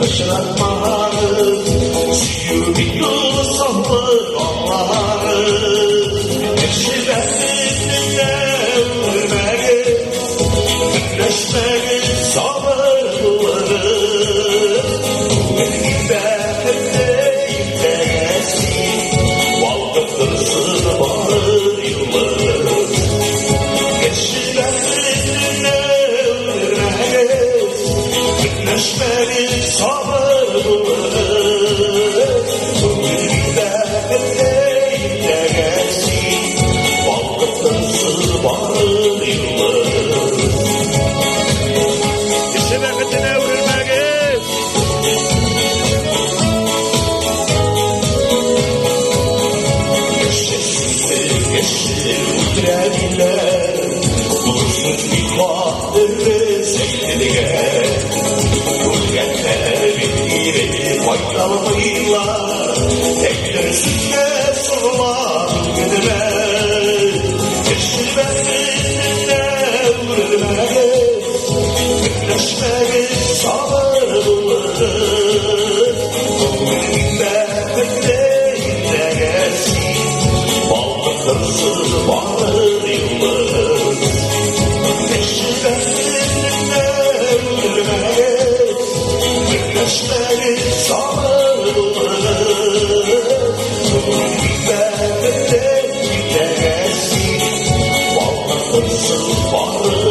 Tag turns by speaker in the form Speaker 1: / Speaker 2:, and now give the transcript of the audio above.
Speaker 1: Yaşlanmaları, suyunu sallı dağları, eşilendiğinde ölmeli, güneşleri sabırları, elinde hepteyimdesi, valdıktırsın bağır yılları, eşilendiğinde ölmeli, güneşleri sabırları, faydalılar, tekrar sorma gidime, geçirmezliğinde ölmeli, güneşleri sabırları, ömrümde bekleyince gelsin, baldıklırsız varır yıllar, geçirmezliğinde ölmeli, güneşleri sabırları, ömrümde bekleyince gelsin, baldıklırsız varır